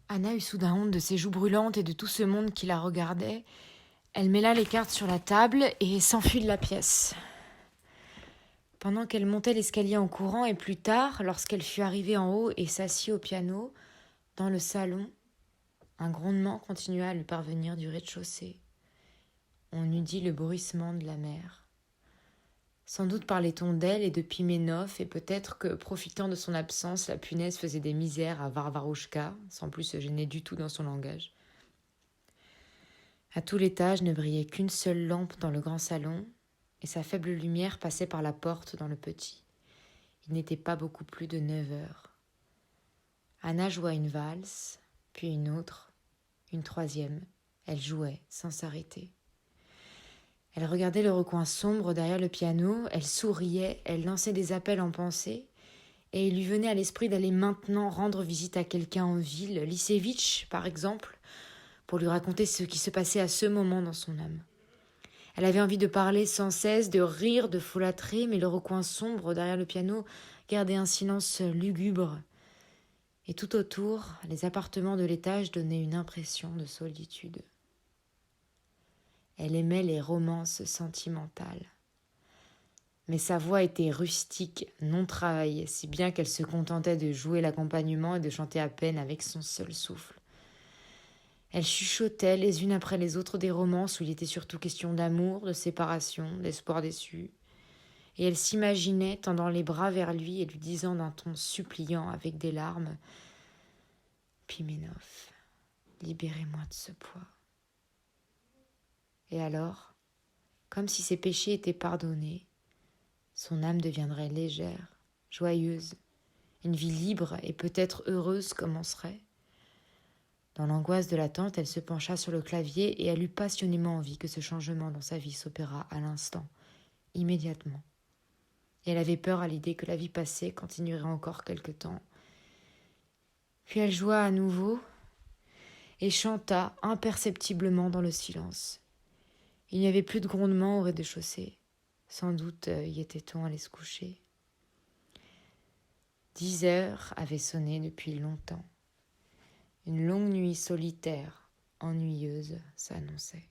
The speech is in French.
Anna eut soudain honte de ses joues brûlantes et de tout ce monde qui la regardait. Elle mêla les cartes sur la table et s'enfuit de la pièce. Pendant qu'elle montait l'escalier en courant et plus tard, lorsqu'elle fut arrivée en haut et s'assit au piano, dans le salon, un grondement continua à lui parvenir du rez-de-chaussée. On eût dit le bruissement de la mer. Sans doute parlait-on d'elle et de Pimenov, et peut-être que, profitant de son absence, la punaise faisait des misères à Varvarouchka, sans plus se gêner du tout dans son langage. À tout l'étage ne brillait qu'une seule lampe dans le grand salon, et sa faible lumière passait par la porte dans le petit. Il n'était pas beaucoup plus de 9 heures. Anna joua une valse, puis une autre, une troisième. Elle jouait sans s'arrêter. Elle regardait le recoin sombre derrière le piano, elle souriait, elle lançait des appels en pensée, et il lui venait à l'esprit d'aller maintenant rendre visite à quelqu'un en ville, Lissevitch par exemple, pour lui raconter ce qui se passait à ce moment dans son âme. Elle avait envie de parler sans cesse, de rire, de folâtrer, mais le recoin sombre derrière le piano gardait un silence lugubre. Et tout autour, les appartements de l'étage donnaient une impression de solitude. Elle aimait les romances sentimentales. Mais sa voix était rustique, non travaillée, si bien qu'elle se contentait de jouer l'accompagnement et de chanter à peine avec son seul souffle. Elle chuchotait les unes après les autres des romances où il était surtout question d'amour, de séparation, d'espoir déçu. Et elle s'imaginait tendant les bras vers lui et lui disant d'un ton suppliant avec des larmes « Pimenov, libérez-moi de ce poids. » Et alors, comme si ses péchés étaient pardonnés, son âme deviendrait légère, joyeuse, une vie libre et peut-être heureuse commencerait. Dans l'angoisse de l'attente, elle se pencha sur le clavier et elle eut passionnément envie que ce changement dans sa vie s'opérât à l'instant, immédiatement. Et elle avait peur à l'idée que la vie passée continuerait encore quelque temps. Puis elle joua à nouveau et chanta imperceptiblement dans le silence. Il n'y avait plus de grondement au rez-de-chaussée. Sans doute y était-on allé se coucher. 10 heures avaient sonné depuis longtemps. Une longue nuit solitaire, ennuyeuse, s'annonçait.